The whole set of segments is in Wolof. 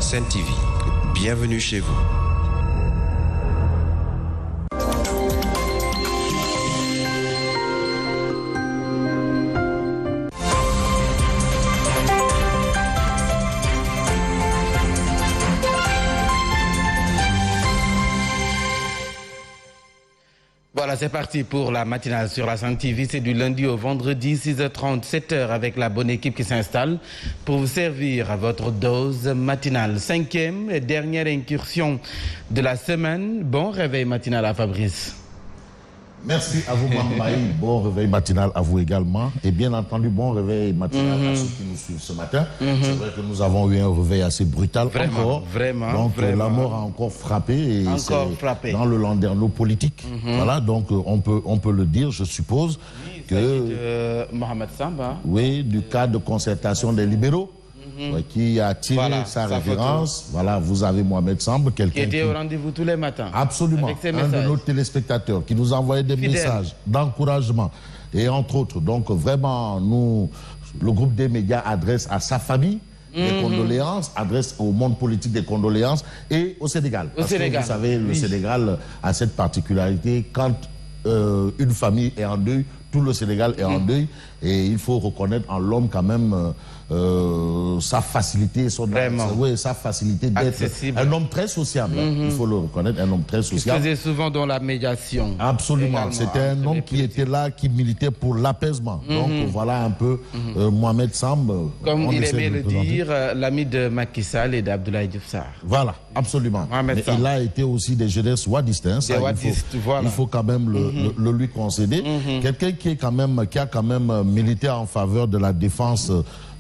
Sen TV. Bienvenue chez vous. Voilà, c'est parti pour la matinale sur la Sen TV. C'est du lundi au vendredi, 6h30, 7h, avec la bonne équipe qui s'installe pour vous servir à votre dose matinale. 5e et dernière incursion de la semaine. Bon réveil matinal à Fabrice. Merci à vous, Mambaï. Bon réveil matinal à vous également. Et bien entendu, bon réveil matinal à ceux qui nous suivent ce matin. C'est vrai que nous avons eu un réveil assez brutal. Vraiment. Donc la mort a encore frappé. Et dans le landerneau politique. Voilà, donc on peut le dire, je suppose. Oui, que Mohamed Samba. Oui, du cadre de concertation des libéraux. Qui a tiré sa référence. Photo. Voilà, vous avez Mohamed Samb, quelqu'un qui était au rendez-vous tous les matins. Absolument, un de nos téléspectateurs qui nous envoyait des messages d'encouragement et entre autres. Donc vraiment, nous, le groupe des médias adresse à sa famille des condoléances, adresse au monde politique des condoléances et au Sénégal. Parce que vous savez, le Sénégal a cette particularité, quand une famille est en deuil, tout le Sénégal est en deuil et il faut reconnaître en l'homme quand même sa facilité, sa facilité d'être un homme très sociable. Il faut le reconnaître, un homme très sociable. Il faisait souvent dans la médiation. Absolument. C'était un homme qui était là, qui militait pour l'apaisement. Donc voilà un peu Mohamed Samb. Comme il aimait le dire, l'ami de Macky Sall et d'Abdoulaye Diouf Sarr. Voilà, absolument. Mais il a été aussi des jeunesses wadistes. Il faut quand même le lui concéder. Quelqu'un qui a quand même milité en faveur de la défense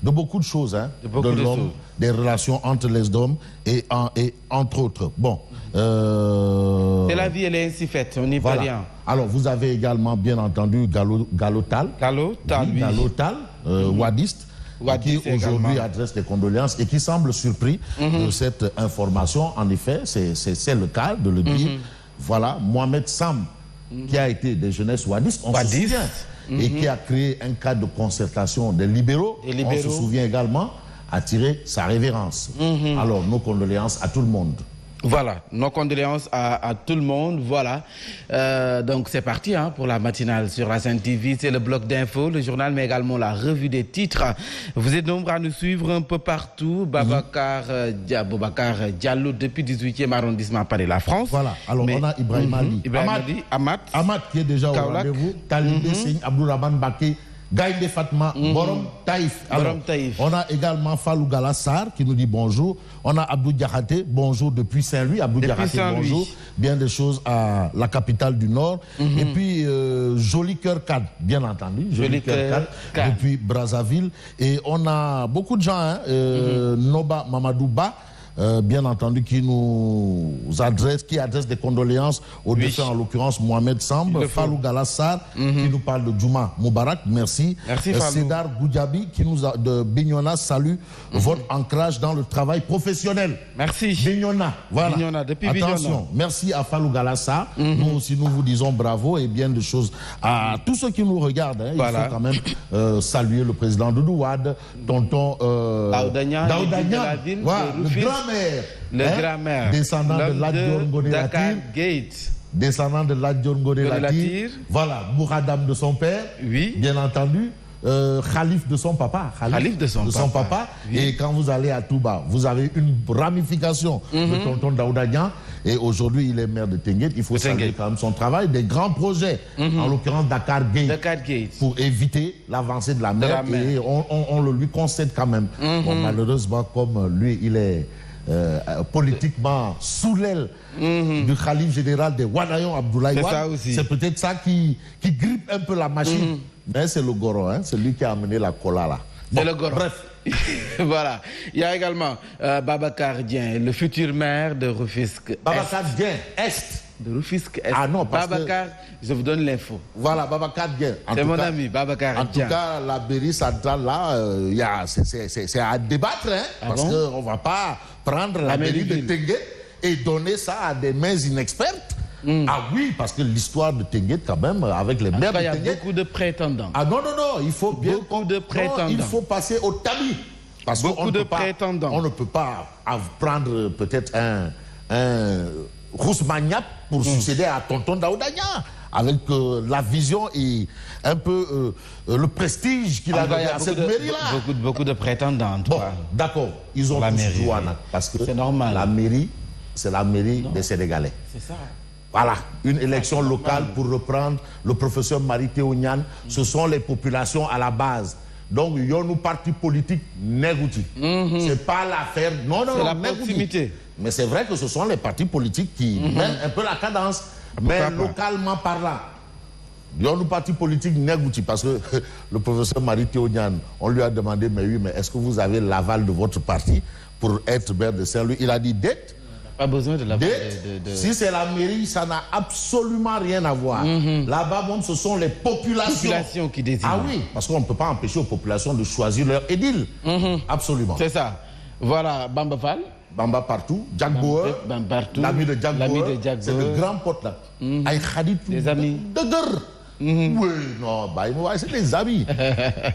de beaucoup de choses, de l'homme, des relations entre les hommes et entre autres. Bon. Et la vie, elle est ainsi faite, on n'y peut rien. Alors, vous avez également, bien entendu, Galotal, wadiste, qui aujourd'hui adresse des condoléances et qui semble surpris de cette information. En effet, c'est le cas de le dire. Voilà, Mohamed Samb, qui a été des jeunesses wadistes, on se souvient. Et qui a créé un cadre de concertation des libéraux, on se souvient également, a tiré sa révérence. Alors, nos condoléances à tout le monde. Voilà, nos condoléances à tout le monde, voilà. Donc c'est parti pour la matinale sur la Sen TV, c'est le bloc d'infos, le journal, mais également la revue des titres. Vous êtes nombreux à nous suivre un peu partout. Babacar Diallo, depuis 18e arrondissement Paris, la France. Voilà, alors on a Ibrahim Ali. Amat qui est déjà au rendez-vous. Talibé Seigne Abdourahmane Baké. Gaïdé Fatma, Borom Taïf. On a également Fallou Galassar qui nous dit bonjour. On a Abdou Diakhaté, bonjour depuis Saint-Louis. Abdou Diakhaté, bonjour. Bien des choses à la capitale du Nord. Et puis, Joli Cœur 4, bien entendu. Joli Cœur 4 depuis Brazzaville. Et on a beaucoup de gens, Noba Mamadouba. Bien entendu, qui adresse des condoléances aux défunts, en l'occurrence Mohamed Samb, Fallou Galassar, qui nous parle de Juma Moubarak, merci. Cédar Goudjabi, qui nous a de Bignona, salue votre ancrage dans le travail professionnel. Merci. Bignona, voilà. Bignona, depuis Attention, Bignona. Merci à Fallou Galassar. Nous aussi, nous vous disons bravo et bien de choses à tous ceux qui nous regardent. Il faut quand même saluer le président Doudou Wade, tonton Daoudagnan, voilà, le grand grand-mère, descendant de Ladjor Ngone Latir, descendant de Ladjor Ngone Latir, voilà, Mouradam de son père, bien entendu, Khalif de son papa, Khalif de son papa. Et quand vous allez à Touba, vous avez une ramification de tonton Daoudagnan, et aujourd'hui il est maire de Tenguet. Il faut saluer quand même son travail, des grands projets, en l'occurrence Dakar Gate, pour éviter l'avancée de la mer, et on le lui concède quand même. Bon, malheureusement, comme lui il est politiquement sous l'aile du Khalif général des Wanayon, Abdoulaye Wade, c'est peut-être ça qui grippe un peu la machine. Mais c'est le Goro, c'est lui qui a amené la cola là. Bon, c'est le Goro. Bref. Voilà. Il y a également Babacar Dieng, le futur maire de Rufisque. Babacar Dieng, Est. De Rufisque Est. Ah non, parce Babacar, je vous donne l'info. Voilà, Babacar Dieng. C'est mon ami, Babacar Dieng. En tout cas, la mairie centrale là, c'est à débattre, parce qu'on ne va pas prendre la mairie de Tenguet et donner ça à des mains inexpertes. Ah oui, parce que l'histoire de Tenguet, quand même, avec les maires de Tenguet... Il y a beaucoup de prétendants. Ah non, il faut bien... Beaucoup de prétendants. Non, il faut passer au tamis. Parce beaucoup de prétendants. On ne peut pas prendre peut-être un Rousmaniap pour succéder à Tonton Daouda Niang, avec la vision et un peu le prestige qu'il a donné à cette mairie-là. Beaucoup de prétendants. Bon, d'accord, ils ont tous droit, parce que c'est normal. La mairie, c'est la mairie des Sénégalais. C'est ça. Voilà, une élection locale pour reprendre le professeur Marie-Théo Niane, ce sont les populations à la base. Donc, il y a nos partis politiques négoutis. C'est pas l'affaire... Non, c'est la proximité. Mais c'est vrai que ce sont les partis politiques qui mènent un peu la cadence. Mais localement parlant, il y a nos partis politiques négoutis. Parce que le professeur Marie-Théo Niane, on lui a demandé, mais oui, mais est-ce que vous avez l'aval de votre parti pour être maire de Saint-Louis? Il a dit, dette. Pas besoin de la Si c'est la mairie, ça n'a absolument rien à voir. Là-bas, bon, ce sont les populations qui désignent. Ah oui, parce qu'on ne peut pas empêcher aux populations de choisir leur édile. Absolument. C'est ça. Voilà, Bamba Fall. Bamba partout. Jack Bauer. L'ami de Jack Bauer. C'est le grand pote là. Aïe Khadid. Des amis. Oui, non, bah, c'est des amis.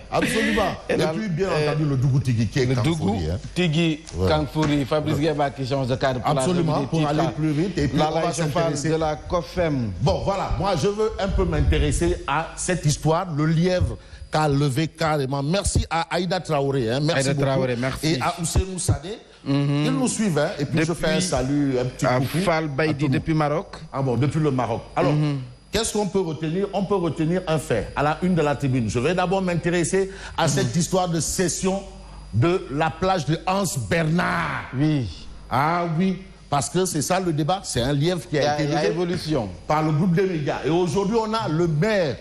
Absolument. Et puis, bien entendu, le Dougou Tigui qui est le Dougou Tigui Kanfouri, Fabrice Guéba qui change de cadre pour absolument, pour aller plus vite. Et puis, on va s'intéresser de la COFEM. Bon, voilà, moi, je veux un peu m'intéresser à cette histoire, le lièvre qu'a levé carrément. Merci à Aïda Traoré. Hein, merci Aïda beaucoup. Traoré, merci. Et à Ousseinou Sadé. Ils nous suivent. Hein, et puis, je fais un salut, un petit coucou. Fall Baïdi depuis Maroc. Ah bon, depuis le Maroc. Alors, qu'est-ce qu'on peut retenir? On peut retenir un fait à la une de la tribune. Je vais d'abord m'intéresser à cette histoire de cession de la plage de Hans Bernard. Oui. Ah oui, parce que c'est ça le débat. C'est un lièvre qui a été levé par le groupe des médias. Et aujourd'hui, on a le maire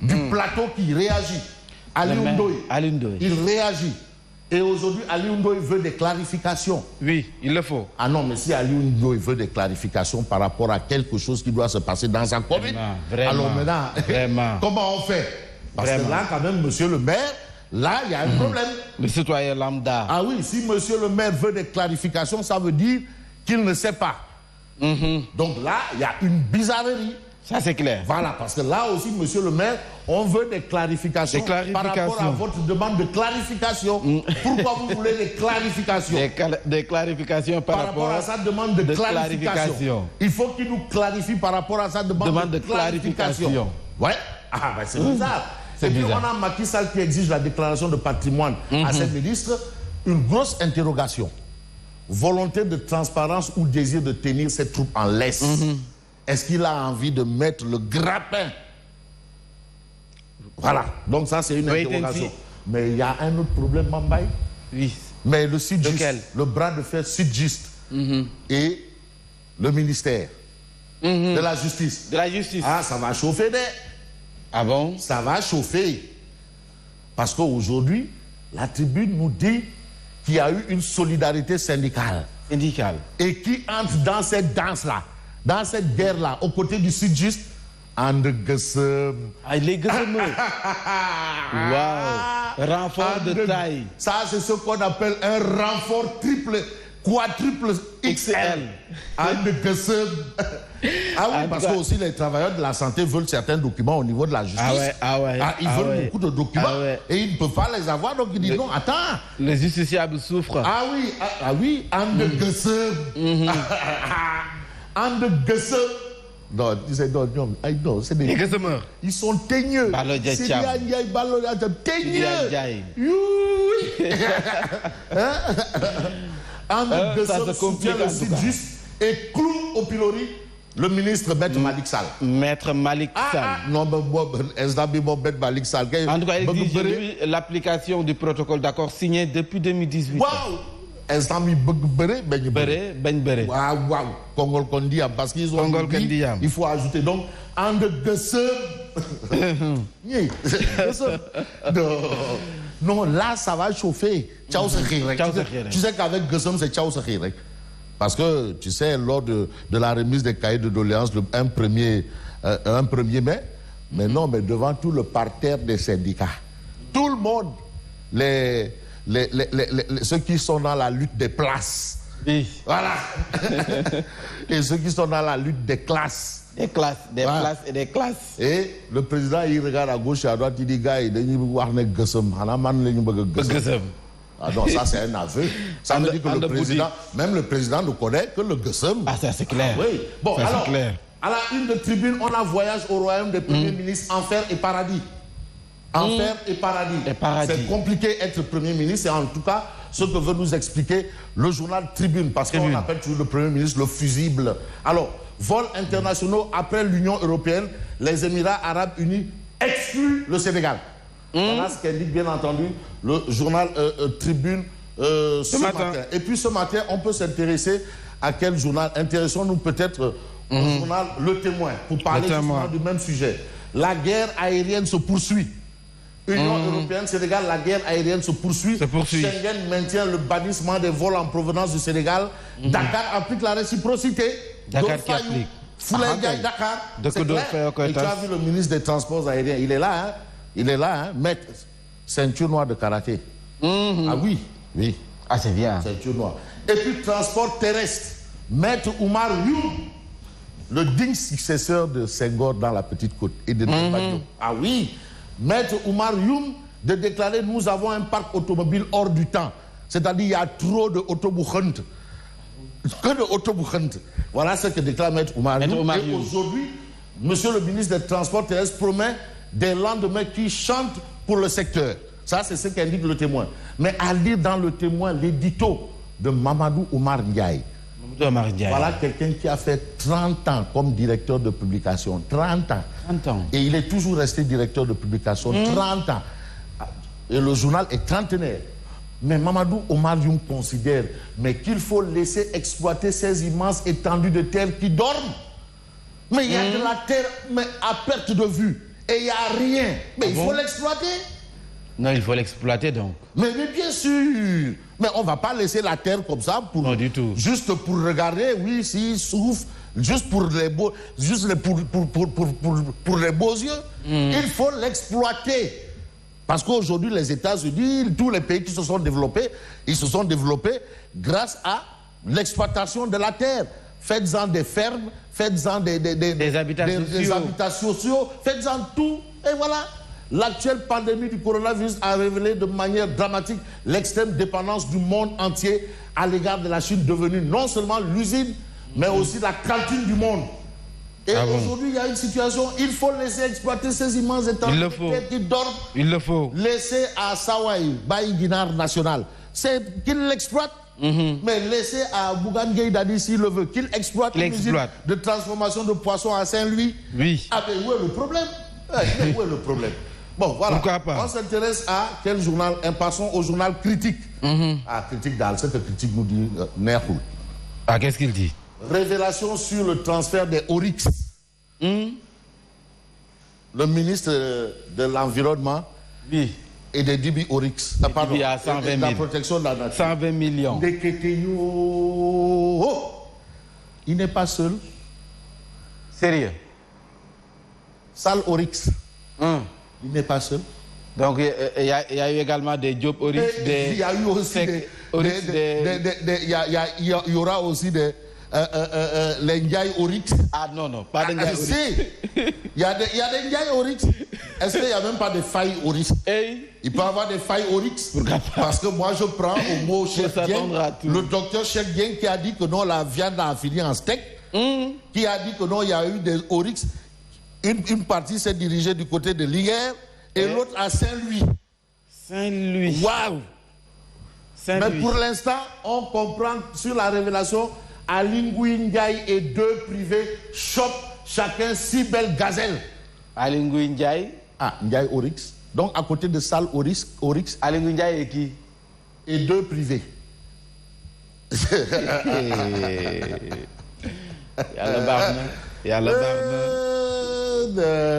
du plateau qui réagit. Ali Ndoye. Il réagit. Et aujourd'hui, Ali Ndoye veut des clarifications. Oui, il le faut. Ah non, mais si Ali Ndoye veut des clarifications par rapport à quelque chose qui doit se passer dans sa commune, alors maintenant, comment on fait? Parce que là, quand même, monsieur le maire, là, il y a un problème. Le citoyen lambda. Ah oui, si monsieur le maire veut des clarifications, ça veut dire qu'il ne sait pas. Donc là, il y a une bizarrerie. Ça, c'est clair. Voilà, parce que là aussi, monsieur le maire, on veut des clarifications, par rapport à votre demande de clarification. Pourquoi vous voulez des clarifications? Des clarifications par rapport à sa demande de clarification. Il faut qu'il nous clarifie par rapport à sa demande de clarification. Ouais, ah, ben c'est bizarre. Et puis on a Macky Sall qui exige la déclaration de patrimoine à ses ministres. Une grosse interrogation. Volonté de transparence ou désir de tenir ses troupes en laisse. Est-ce qu'il a envie de mettre le grappin? Voilà. Donc ça, c'est une interrogation. Mais il y a un autre problème, Mambaye. Oui. Mais le Sudgist, le bras de fer Sudgist et le ministère de la Justice. De la Justice. Ah, ça va chauffer des... Ah bon? Ça va chauffer. Parce qu'aujourd'hui, la tribune nous dit qu'il y a eu une solidarité syndicale. Et qui entre dans cette danse-là. Dans cette guerre-là, aux côtés du Sudgist, les Gassem. Waouh! Renfort de taille. Ça, c'est ce qu'on appelle un renfort quadruple XL. Ah oui, parce que aussi les travailleurs de la santé veulent certains documents au niveau de la justice. Ils veulent beaucoup de documents et ils ne peuvent pas les avoir, donc ils disent non, attends. Les justiciables souffrent. Ah oui, non, c'est des... Ils sont teigneux. C'est teigneux. Ça soutient le Sudgist et cloue au pilori le ministre Maître Malick Sall. Maître Malick Sall. Non, Maître Malick Sall. En tout cas, il dit l'application du protocole d'accord signé depuis 2018. Waouh! Instant mi bëgg bëre waaw Kongol Kondiam parce qu'ils ont dit il faut ajouter donc non là ça va chauffer. Tu sais qu'avec Gassem c'est Tchao Sakhirek parce que tu sais lors de la remise des cahiers de doléances un 1er mai, mais non, mais devant tout le parterre des syndicats, tout le monde, ceux qui sont dans la lutte des places. Oui. Voilà. Et ceux qui sont dans la lutte des classes. Des classes, places et des classes. Et le président, il regarde à gauche et à droite, il dit, gars, il dit, Ah non, ça c'est un aveu. Ça veut dire que le président, même le président ne connaît que le Guessem. Ah, ça c'est clair. Oui. Bon, ça, alors, clair. À la une de Tribune, on a voyage au royaume des premiers ministres, enfer et paradis. Enfer et paradis. C'est compliqué être premier ministre, c'est en tout cas ce que veut nous expliquer le journal Tribune, parce qu'on appelle toujours le premier ministre le fusible. Alors, vols internationaux après l'Union européenne, les Émirats arabes unis excluent le Sénégal. Voilà ce qu'indique bien entendu le journal Tribune ce matin. Et puis ce matin, on peut s'intéresser à quel journal? Intéressons-nous peut-être au journal Le Témoin, pour parler justement du même sujet. La guerre aérienne se poursuit. Union européenne, Sénégal, la guerre aérienne se poursuit. Schengen maintient le bannissement des vols en provenance du Sénégal. Dakar applique la réciprocité. Dakar qui applique. Dakar. C'est clair. Et tu as vu le ministre des Transports aériens, il est là, hein? Il est là, hein? Maître, ceinture noire de karaté. Ah oui, oui. Ah, c'est bien. Ceinture noire. Et puis, transport terrestre. Maître Oumar Youm, le digne successeur de Senghor dans la Petite Côte et de Nabadjo. Ah oui. Maître Oumar Youm de déclarer: nous avons un parc automobile hors du temps. C'est-à-dire il y a trop de autoboukhant. Que de autoboukhant. Voilà ce que déclare Maître Oumar Youm. Et aujourd'hui, monsieur le ministre des Transports terrestres promet des lendemains qui chantent pour le secteur. Ça, c'est ce qu'indique Le Témoin. Mais à lire dans Le Témoin l'édito de Mamadou Oumar Ndiaye. Voilà quelqu'un qui a fait 30 ans comme directeur de publication. 30 ans. 30 ans. Et il est toujours resté directeur de publication. 30 ans. Et le journal est trentenaire. Mais Mamadou Oumar Youm considère qu'il faut laisser exploiter ces immenses étendues de terre qui dorment. Mais il y a de la terre à perte de vue. Et il n'y a rien. Mais il faut l'exploiter. Non, il faut l'exploiter donc. Mais bien sûr. Mais on ne va pas laisser la terre comme ça pour, non, du tout. Juste pour regarder, oui, s'il souffre, juste pour les beaux, pour les beaux yeux. Il faut l'exploiter. Parce qu'aujourd'hui, les États-Unis, tous les pays qui se sont développés, ils se sont développés grâce à l'exploitation de la terre. Faites-en des fermes, faites-en des habitats sociaux, faites-en tout, et voilà. L'actuelle pandémie du coronavirus a révélé de manière dramatique l'extrême dépendance du monde entier à l'égard de la Chine, devenue non seulement l'usine, mais aussi la cantine du monde. Et aujourd'hui, il y a une situation, il faut laisser exploiter ces immenses étendues de terre qui dorment. Il le faut. Laisser à Sawai, Baï Guinard National, c'est qu'il l'exploite. Mais laisser à Bougane Gueye Dani, s'il le veut, qu'il exploite l'usine de transformation de poissons à Saint-Louis. Oui. Ah ben où est le problème? Où est le problème? Bon, voilà. Pourquoi pas? On s'intéresse à quel journal? Passons au journal Critique. Critique d'Al, ce que Critique nous dit, Nerhoul. Ah, qu'est-ce qu'il dit? Révélation sur le transfert des Oryx. Le ministre de l'Environnement et des Dibi Oryx. Pardon, il y a 120 000. La protection de la nature. 120 millions. Il n'est pas seul. Sérieux? Sal Oryx. Il n'est pas seul. Donc, il y a eu également des Diop Oryx, il y a eu aussi il y aura aussi les Ndiaye Oryx. Ah non, pas de Ndiaye Oryx. Il y a des Ndiaye Oryx. Est-ce qu'il n'y a même pas de failles Oryx? Il peut y avoir des failles Oryx. Parce que moi, je prends au mot Cheikh Dieng, le docteur Cheikh Dieng qui a dit que non, la viande a fini en steak. Qui a dit que non, il y a eu des Oryx. Une partie s'est dirigée du côté de Liguerre et l'autre à Saint-Louis. Saint-Louis. Waouh! Mais pour l'instant, on comprend sur la révélation, Alingui Ndiaye et 2 privés chopent chacun 6 belles gazelles. Alingui Ndiaye? Ah, Ndiaye Oryx. Donc à côté de Sal Oryx. Alingui Ndiaye et qui? Et 2 privés. Yàlla baax na. Yàlla baax na.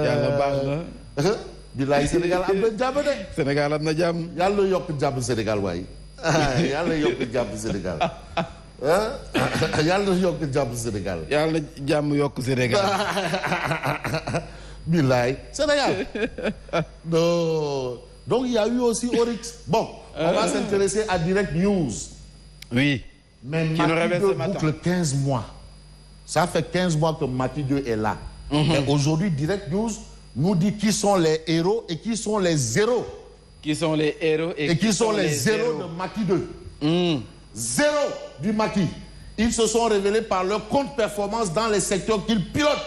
Yàlla baax na. bilaay Sénégal am na jàmm de. Sénégal am na jàmm. Yàlla yokk jàmm Sénégal waaye. Yàlla yokk jàmm Sénégal. Yàlla yokk jàmm Sénégal. Yàlla jàmm yokk Sénégal. bilaay Sénégal. Non. Donc il y a eu aussi Oryx. Bon, on va s'intéresser à Direct News. Oui. Mais Macky 2 boucle 15 mois. Ça fait 15 mois que Macky 2 est là. Mais aujourd'hui, Direct News nous dit qui sont les héros et qui sont les zéros Qui sont les héros et qui sont les zéros de Macky 2. Zéro du Macky. Ils se sont révélés par leur contre-performance dans les secteurs qu'ils pilotent.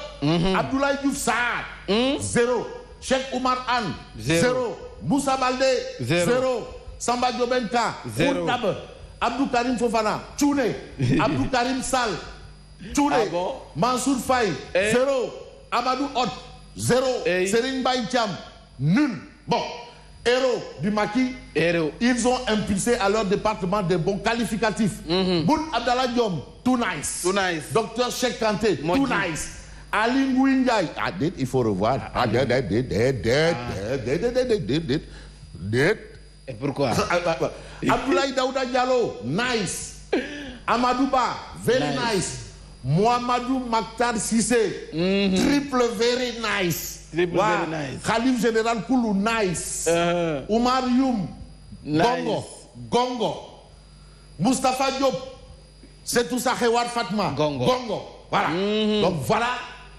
Abdoulaye Diouf Sarr, zéro. Cheikh Oumar Anne, zéro. Moussa Baldé, zéro. Samba Diobenka, zéro. Abdou Karim Fofana, Tchouné. Abdou Karim Sall, Tchouné. Ah bon? Mansour Faye, zéro. Amadou Hott, zéro. Serigne Mbaye Thiam, nul. Bon, héros du Macky, ils ont impulsé à leur département des bons qualificatifs. Boun Abdallah Diom, too nice. Docteur Cheikh Kanté, too nice. Ali Ngouille Ndiaye, il faut revoir. Et pourquoi? Abdoulaye Daouda Diallo, nice. Amadou Ba, very nice. Mohamedou Makhtar Cissé, triple very nice. Very nice. Khalif Général Koulou, nice. Oumar Youm, nice. Gongo. Moustapha Diop, c'est tout ça, Khewar Fatma. Gongo. Voilà. Donc voilà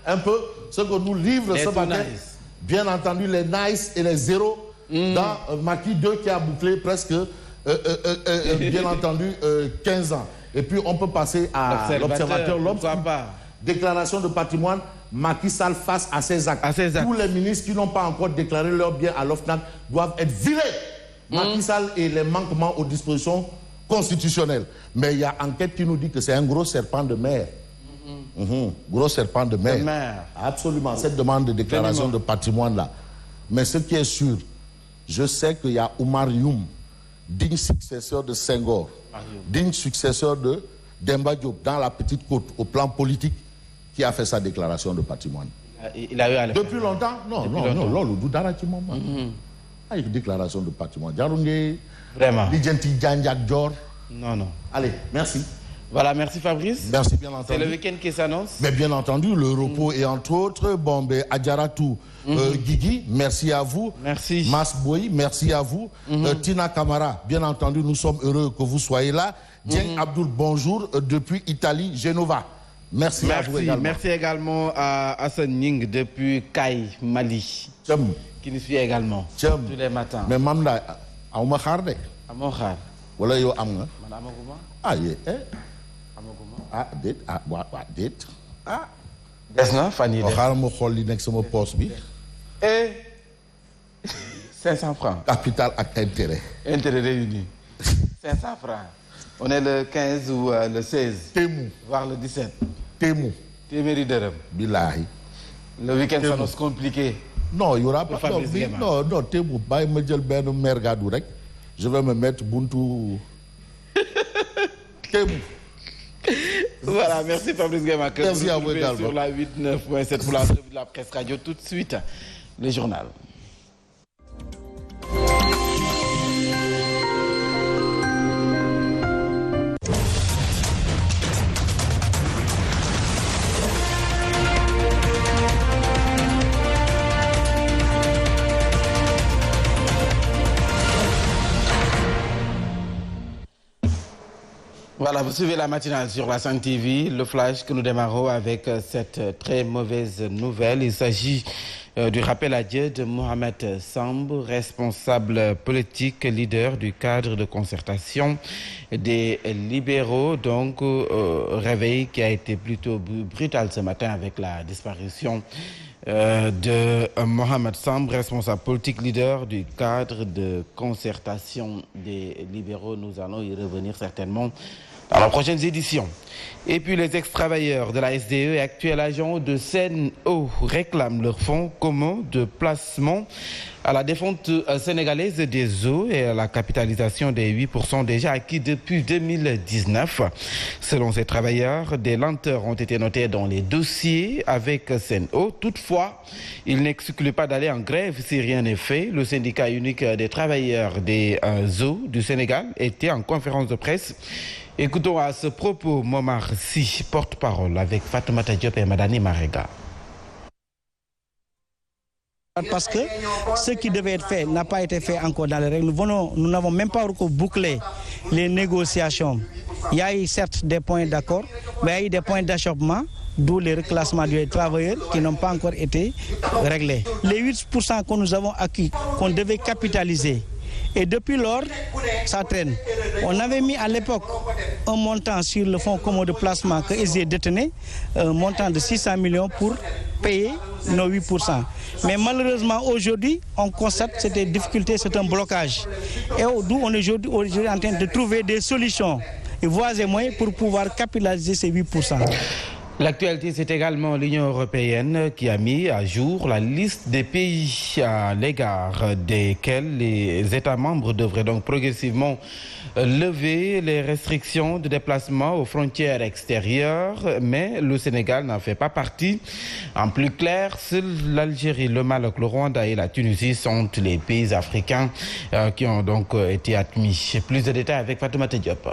un peu ce que nous livre ce matin. Nice. Bien entendu, les nice et les zéros dans Macky 2 qui a bouclé presque, bien entendu, 15 ans. Et puis on peut passer à l'observateur. Déclaration de patrimoine, Macky Sall face à ses actes. Tous les ministres qui n'ont pas encore déclaré leur bien à l'OFNAC doivent être virés. Macky Sall et les manquements aux dispositions constitutionnelles. Mais il y a enquête qui nous dit que c'est un gros serpent de mer. Gros serpent de mer. Absolument, cette demande de déclaration de patrimoine-là. Mais ce qui est sûr, je sais qu'il y a Oumar Youm, digne successeur de Senghor, digne successeur de Demba Diop dans la Petite Côte, au plan politique, qui a fait sa déclaration de patrimoine. Il a eu à le Depuis longtemps? Non, le Doudara qui moment. Une déclaration de patrimoine. Vraiment. Non. Allez, merci. Voilà, merci Fabrice. Merci, bien entendu. C'est le week-end qui s'annonce. Mais bien entendu, le repos et entre autres, Adjaratou Guigui, merci à vous. Merci. Mas Boy, merci à vous. Tina Kamara, bien entendu, nous sommes heureux que vous soyez là. Dieng Abdoul, bonjour, depuis Italie, Genova. Merci à vous également. Merci également à Hassan Ning depuis Kai, Mali. Qui nous suit également. Tous les matins. Mais Mamda, à Oumakhar. Voilà, yo amna. Ah, dit. Des na fan yi. Xaaral ma xool li nekk sama poche bi. 500 francs. Capital ak intérêt. Intérêt réuni. 500 francs. On est le 15 ou le 16. Témou. Voire le 17. Témou. Téméri dërëm. Billahi. Le week-end s'annonce compliqué. Non, il y aura pas. Non, Témou. Bàyyi ma jël benn mergadou rek. Je vais me mettre buntu. Témou. Voilà, merci Fabrice Guema. Merci à vous également. Sur la 89.7 pour la revue de la presse radio. Tout de suite, le journal. Voilà, vous suivez la matinale sur la Sen TV, le flash que nous démarrons avec cette très mauvaise nouvelle. Il s'agit du rappel à Dieu de Mohamed Samb, responsable politique, leader du cadre de concertation des libéraux. Donc, réveil qui a été plutôt brutal ce matin avec la disparition de Mohamed Samb, responsable politique, leader du cadre de concertation des libéraux. Nous allons y revenir certainement dans les prochaines éditions. Et puis les ex-travailleurs de la SDE et actuels agents de Sen'Eau réclament leur fonds commun de placement à la défunte sénégalaise des eaux et à la capitalisation des 8% déjà acquis depuis 2019. Selon ces travailleurs, des lenteurs ont été notées dans les dossiers avec Sen'Eau. Toutefois, ils n'excluent pas d'aller en grève si rien n'est fait. Le syndicat unique des travailleurs des eaux du Sénégal était en conférence de presse. Écoutons à ce propos Momar Sy, porte-parole, avec Fatoumata Diop et Madani Marega. Parce que ce qui devait être fait n'a pas été fait encore dans les règles. Nous n'avons même pas encore bouclé les négociations. Il y a eu certes des points d'accord, mais il y a eu des points d'achoppement, d'où les reclassements des travailleurs qui n'ont pas encore été réglés. Les 8% que nous avons acquis, qu'on devait capitaliser, Et depuis lors, ça traîne. On avait mis à l'époque un montant sur le fonds commun de placement que SG détenait, un montant de 600 millions pour payer nos 8%. Mais malheureusement, aujourd'hui, on constate que c'est des difficultés, c'est un blocage. Et d'où on est aujourd'hui en train de trouver des solutions, et voies et moyens pour pouvoir capitaliser ces 8%. L'actualité, c'est également l'Union européenne qui a mis à jour la liste des pays à l'égard desquels les États membres devraient donc progressivement lever les restrictions de déplacement aux frontières extérieures, mais le Sénégal n'en fait pas partie. En plus clair, seuls l'Algérie, le Maroc, le Rwanda et la Tunisie sont les pays africains qui ont donc été admis. Plus de détails avec Fatoumata Diop.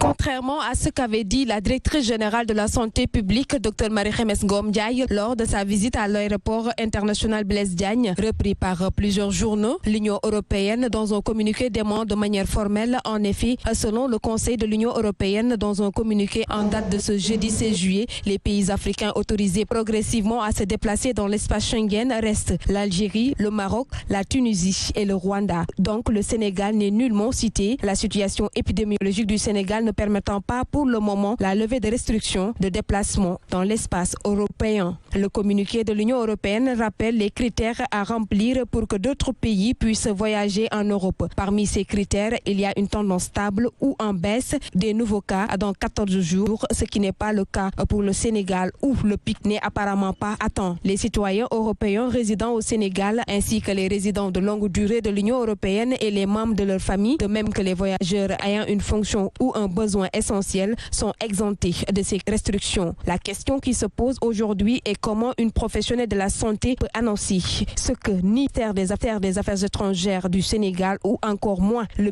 Contrairement à ce qu'avait dit la directrice générale de la santé publique, Dr Marie-Khemesse Ngom Ndiaye, lors de sa visite à l'aéroport international Blaise Diagne, repris par plusieurs journaux, l'Union européenne, dans un communiqué, demande de manière formelle. En effet, selon le Conseil de l'Union européenne, dans un communiqué en date de ce jeudi 16 juillet, les pays africains autorisés progressivement à se déplacer dans l'espace Schengen restent l'Algérie, le Maroc, la Tunisie et le Rwanda. Donc le Sénégal n'est nullement cité. La situation épidémiologique du Sénégal ne permettant pas pour le moment la levée des restrictions de déplacement dans l'espace européen. Le communiqué de l'Union européenne rappelle les critères à remplir pour que d'autres pays puissent voyager en Europe. Parmi ces critères, il y a une tendance stable ou en baisse des nouveaux cas dans 14 jours, ce qui n'est pas le cas pour le Sénégal où le pic n'est apparemment pas atteint. Les citoyens européens résidant au Sénégal ainsi que les résidents de longue durée de l'Union européenne et les membres de leur famille, de même que les voyageurs ayant une fonction ou un besoins essentiels sont exemptés de ces restrictions. La question qui se pose aujourd'hui est comment une professionnelle de la santé peut annoncer ce que ni le ministère des Affaires étrangères du Sénégal ou encore moins le